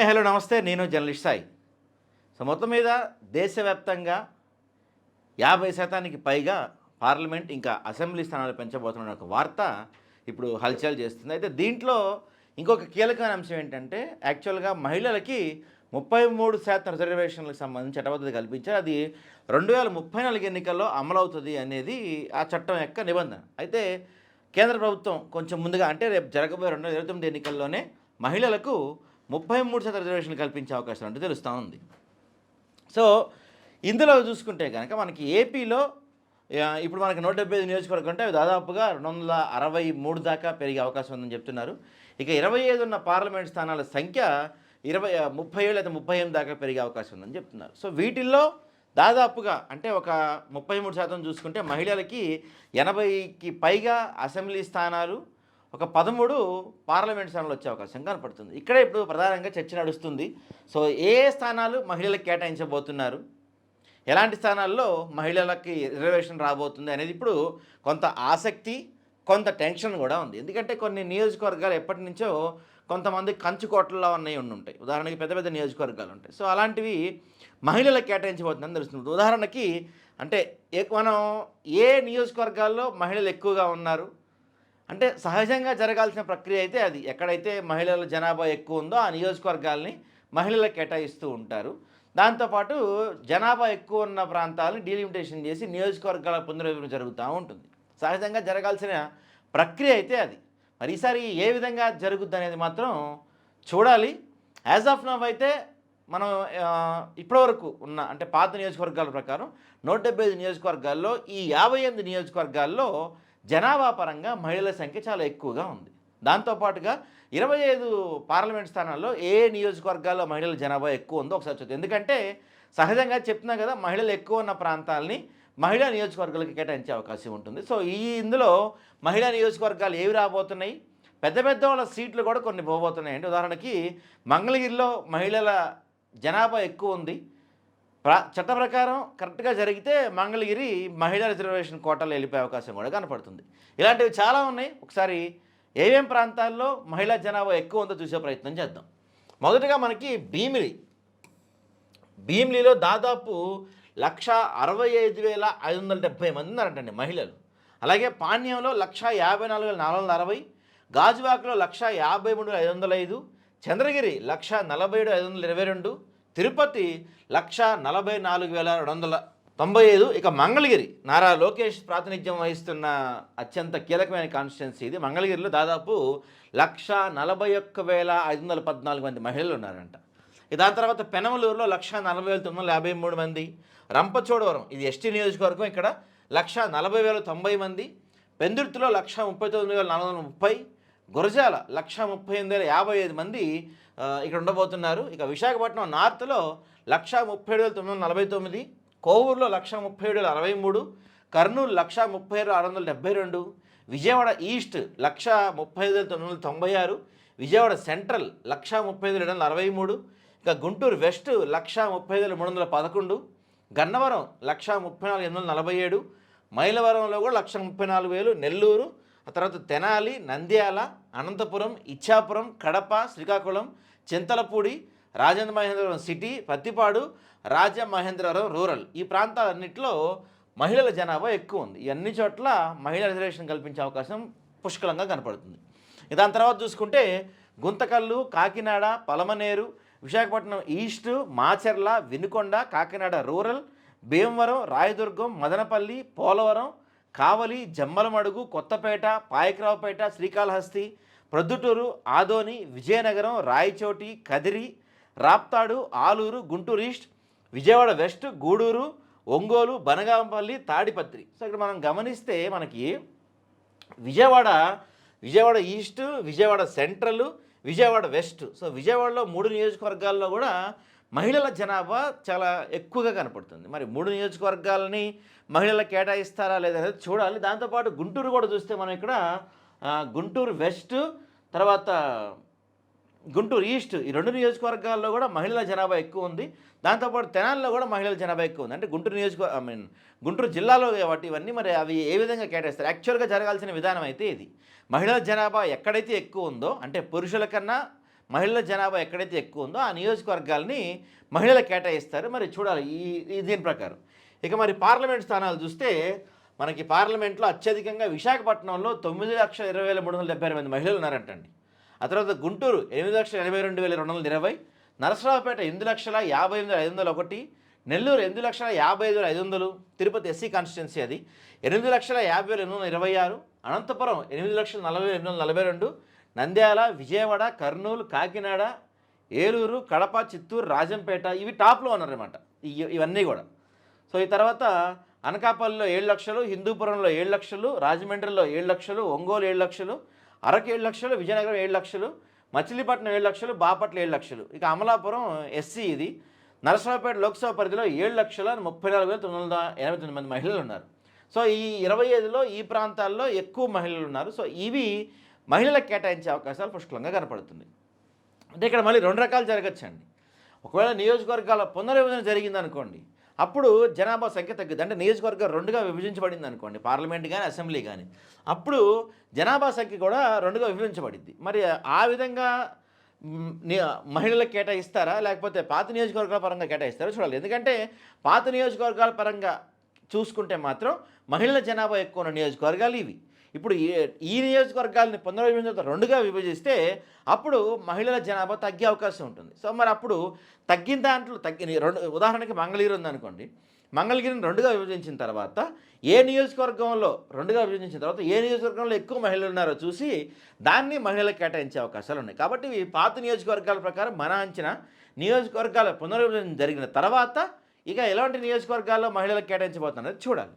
Hi hello నమస్తే. నేను journalist Sai. So మొత్తం మీద దేశవ్యాప్తంగా 50% పైగా పార్లమెంట్ ఇంకా అసెంబ్లీ స్థానాలు పెంచబోతున్న ఒక వార్త ఇప్పుడు హల్చల్ చేస్తుంది. అయితే దీంట్లో ఇంకొక కీలకమైన అంశం ఏంటంటే యాక్చువల్గా మహిళలకి 33% రిజర్వేషన్లకు సంబంధించి చట్టబద్ధత కల్పించారు. అది 2034 ఎన్నికల్లో అమలవుతుంది అనేది ఆ చట్టం యొక్క నిబంధన. అయితే కేంద్ర ప్రభుత్వం కొంచెం ముందుగా అంటే రేపు జరగబోయే 2029 ఎన్నికల్లోనే మహిళలకు 33% రిజర్వేషన్లు కల్పించే అవకాశం అంటే తెలుస్తూ ఉంది. సో ఇందులో చూసుకుంటే కనుక మనకి ఏపీలో ఇప్పుడు మనకి 175 నియోజకవర్గం అంటే అవి దాదాపుగా 263 దాకా పెరిగే అవకాశం ఉందని చెప్తున్నారు. ఇక 25 ఉన్న పార్లమెంట్ స్థానాల సంఖ్య 37 లేదా 38 దాకా పెరిగే అవకాశం ఉందని చెప్తున్నారు. సో వీటిల్లో దాదాపుగా అంటే ఒక 33% చూసుకుంటే మహిళలకి 80కి పైగా అసెంబ్లీ స్థానాలు, ఒక 13 పార్లమెంట్ స్థానాలు వచ్చే అవకాశం కనపడుతుంది. ఇక్కడే ఇప్పుడు ప్రధానంగా చర్చ నడుస్తుంది. సో ఏ స్థానాలు మహిళలకు కేటాయించబోతున్నారు, ఎలాంటి స్థానాల్లో మహిళలకి రిజర్వేషన్ రాబోతుంది అనేది ఇప్పుడు కొంత ఆసక్తి, కొంత టెన్షన్ కూడా ఉంది. ఎందుకంటే కొన్ని నియోజకవర్గాలు ఎప్పటి నుంచో కొంతమంది కంచుకోటల్లో ఉన్నాయి ఉంటాయి. ఉదాహరణకి పెద్ద పెద్ద నియోజకవర్గాలు ఉంటాయి. సో అలాంటివి మహిళలకు కేటాయించబోతుందని తెలుస్తుంది. ఉదాహరణకి అంటే మనం ఏ నియోజకవర్గాల్లో మహిళలు ఎక్కువగా ఉన్నారు అంటే సహజంగా జరగాల్సిన ప్రక్రియ అయితే అది ఎక్కడైతే మహిళల జనాభా ఎక్కువ ఉందో ఆ నియోజకవర్గాల్ని మహిళలకు కేటాయిస్తూ ఉంటారు. దాంతోపాటు జనాభా ఎక్కువ ఉన్న ప్రాంతాలను డీలిమిటేషన్ చేసి నియోజకవర్గాల పునర్విభజన జరుగుతూ ఉంటుంది. సహజంగా జరగాల్సిన ప్రక్రియ అయితే అది. మరి ఈసారి ఏ విధంగా జరుగుద్ది అనేది మాత్రం చూడాలి. యాజ్ ఆఫ్ నవ్ అయితే మనం ఇప్పటివరకు ఉన్న అంటే పాత నియోజకవర్గాల ప్రకారం 175 నియోజకవర్గాల్లో ఈ 58 నియోజకవర్గాల్లో జనాభా పరంగా మహిళల సంఖ్య చాలా ఎక్కువగా ఉంది. దాంతోపాటుగా 25 పార్లమెంట్ స్థానాల్లో ఏ నియోజకవర్గాల్లో మహిళల జనాభా ఎక్కువ ఉందో ఒకసారి చూద్దాం. ఎందుకంటే సహజంగా చెప్తున్నా కదా, మహిళలు ఎక్కువ ఉన్న ప్రాంతాలని మహిళా నియోజకవర్గాలకు కేటాయించే అవకాశం ఉంటుంది. సో ఇందులో మహిళా నియోజకవర్గాలు ఏవి రాబోతున్నాయి, పెద్ద పెద్ద వాళ్ళ సీట్లు కూడా కొన్ని పోబోతున్నాయి. అంటే ఉదాహరణకి మంగళగిరిలో మహిళల జనాభా ఎక్కువ ఉంది. చట్ట ప్రకారం కరెక్ట్గా జరిగితే మంగళగిరి మహిళా రిజర్వేషన్ కోటాలో వెళ్ళిపోయే అవకాశం కూడా కనపడుతుంది. ఇలాంటివి చాలా ఉన్నాయి. ఒకసారి ఏమేం ప్రాంతాల్లో మహిళా జనాభా ఎక్కువ ఉందో చూసే ప్రయత్నం చేద్దాం. మొదటగా మనకి భీమిలిలో దాదాపు 165,570 మంది ఉన్నారంటండి మహిళలు. అలాగే పాణ్యంలో 154,460, గాజువాకలో 153,505, చంద్రగిరి 147,522, తిరుపతి 144,295. ఇక మంగళగిరి నారా లోకేష్ ప్రాతినిధ్యం వహిస్తున్న అత్యంత కీలకమైన కాన్స్టిట్యున్సీ ఇది. మంగళగిరిలో దాదాపు 141,514 మంది మహిళలు ఉన్నారంట. దాని తర్వాత పెనమలూరులో 140,953 మంది, రంపచోడవరం ఇది ఎస్టీ నియోజకవర్గం, ఇక్కడ 140,090 మంది, పెందుర్తిలో 139,430, గురజాల 138,055 మంది ఇక్కడ ఉండబోతున్నారు. ఇక విశాఖపట్నం నార్త్లో 137,949, కోవూరులో 137,063, కర్నూలు 136,672, విజయవాడ ఈస్ట్ 135,996, విజయవాడ సెంట్రల్ 135,763, ఇక గుంటూరు వెస్ట్ 135,311, గన్నవరం 134,847, మైలవరంలో కూడా 134,000, నెల్లూరు, ఆ తర్వాత తెనాలి, నంద్యాల, అనంతపురం, ఇచ్చాపురం, కడప, శ్రీకాకుళం, చింతలపూడి, రాజేంద్ర మహేంద్రవరం సిటీ, పత్తిపాడు, రాజమహేంద్రవరం రూరల్ ఈ ప్రాంతాలన్నింటిలో మహిళల జనాభా ఎక్కువ ఉంది. ఈ అన్ని చోట్ల మహిళా రిజర్వేషన్ కల్పించే అవకాశం పుష్కలంగా కనపడుతుంది. దాని తర్వాత చూసుకుంటే Guntakal, Kakinada, Palamaner, Visakhapatnam east, Macherla, Vinukonda, Kakinada rural, Bhimavaram, Rayadurgam, Madanapalle, Polavaram, Kavali, Jammalamadugu, Kothapeta, Payakaraopeta, Srikalahasti, Proddatur, Adoni, Vizianagaram, Rayachoti, Kadiri, Raptadu, Alur, Guntur east, Vijayawada west, Gudur, Ongole, Banaganapalle, Tadipatri. So ఇక్కడ మనం గమనిస్తే మనకి Vijayawada east, Vijayawada central, Vijayawada west. So విజయవాడలో 3 నియోజకవర్గాల్లో కూడా మహిళల జనాభా చాలా ఎక్కువగా కనపడుతుంది. మరి 3 నియోజకవర్గాలని మహిళలకు కేటాయిస్తారా లేదనేది చూడాలి. దాంతోపాటు గుంటూరు కూడా చూస్తే మనం ఇక్కడ గుంటూరు వెస్ట్, తర్వాత గుంటూరు ఈస్ట్ ఈ 2 నియోజకవర్గాల్లో కూడా మహిళల జనాభా ఎక్కువ ఉంది. దాంతోపాటు తెనాలిలో కూడా మహిళల జనాభా ఎక్కువ ఉంది. అంటే గుంటూరు గుంటూరు జిల్లాలో కాబట్టి ఇవన్నీ మరి అవి ఏ విధంగా కేటాయిస్తారు? యాక్చువల్గా జరగాల్సిన విధానం అయితే ఇది. మహిళల జనాభా ఎక్కడైతే ఎక్కువ ఉందో అంటే పురుషుల కన్నా మహిళల జనాభా ఎక్కడైతే ఎక్కువ ఉందో ఆ నియోజకవర్గాల్ని మహిళలకు కేటాయిస్తారు. మరి చూడాలి దీని ప్రకారం. ఇక మరి పార్లమెంట్ స్థానాలు చూస్తే మనకి పార్లమెంట్లో అత్యధికంగా విశాఖపట్నంలో 9,20,376 మంది మహిళలు ఉన్నారంటండి. ఆ తర్వాత గుంటూరు 8,82,220, నరసరావుపేట 8,58,501, నెల్లూరు 8,55,500, తిరుపతి ఎస్సీ కాన్స్టిట్యున్సీ అది 8,50,826, అనంతపురం 8,40,842, నంద్యాల, విజయవాడ, కర్నూలు, కాకినాడ, ఏలూరు, కడప, చిత్తూరు, రాజంపేట ఇవి టాప్లో ఉన్నారన్నమాట. ఇవన్నీ కూడా. సో ఈ తర్వాత అనకాపల్లిలో 7 లక్షలు, హిందూపురంలో 7 లక్షలు, రాజమండ్రిలో 7 లక్షలు, ఒంగోలు 7 లక్షలు, అరకు 7 లక్షలు, విజయనగరం 7 లక్షలు, మచిలీపట్నం 7 లక్షలు, బాపట్ల 7 లక్షలు. ఇక అమలాపురం ఎస్సీ ఇది. నరసరావుపేట లోక్సభ పరిధిలో 7,34,989 మంది మహిళలు ఉన్నారు. సో ఈ 25లో ఈ ప్రాంతాల్లో ఎక్కువ మహిళలు ఉన్నారు. సో ఇవి మహిళలకు కేటాయించే అవకాశాలు పుష్కలంగా కనపడుతుంది. అంటే ఇక్కడ మళ్ళీ 2 రకాలు జరగచ్చండి. ఒకవేళ నియోజకవర్గాల పునర్విభజన జరిగిందనుకోండి, అప్పుడు జనాభా సంఖ్య తగ్గుద్ది. అంటే నియోజకవర్గం 2గా విభజించబడింది అనుకోండి, పార్లమెంట్ కానీ అసెంబ్లీ కానీ, అప్పుడు జనాభా సంఖ్య కూడా 2గా విభజించబడింది. మరి ఆ విధంగా మహిళలకు కేటాయిస్తారా, లేకపోతే పాత నియోజకవర్గాల పరంగా కేటాయిస్తారా చూడాలి. ఎందుకంటే పాత నియోజకవర్గాల పరంగా చూసుకుంటే మాత్రం మహిళల జనాభా ఎక్కువ ఉన్న నియోజకవర్గాలు ఇవి. ఇప్పుడు ఈ నియోజకవర్గాలని పునర్విభజన 2గా విభజిస్తే అప్పుడు మహిళల జనాభా తగ్గే అవకాశం ఉంటుంది. సో మరి అప్పుడు తగ్గిన దాంట్లో ఉదాహరణకి మంగళగిరి ఉందనుకోండి, మంగళగిరిని 2గా విభజించిన తర్వాత ఏ నియోజకవర్గంలో 2గా విభజించిన తర్వాత ఏ నియోజకవర్గంలో ఎక్కువ మహిళలు ఉన్నారో చూసి దాన్ని మహిళలకు కేటాయించే అవకాశాలు ఉన్నాయి. కాబట్టి ఈ పాత నియోజకవర్గాల ప్రకారం మన అంచనా నియోజకవర్గాల పునర్విభజన జరిగిన తర్వాత ఇక ఎలాంటి నియోజకవర్గాల్లో మహిళలకు కేటాయించబోతున్నది చూడాలి.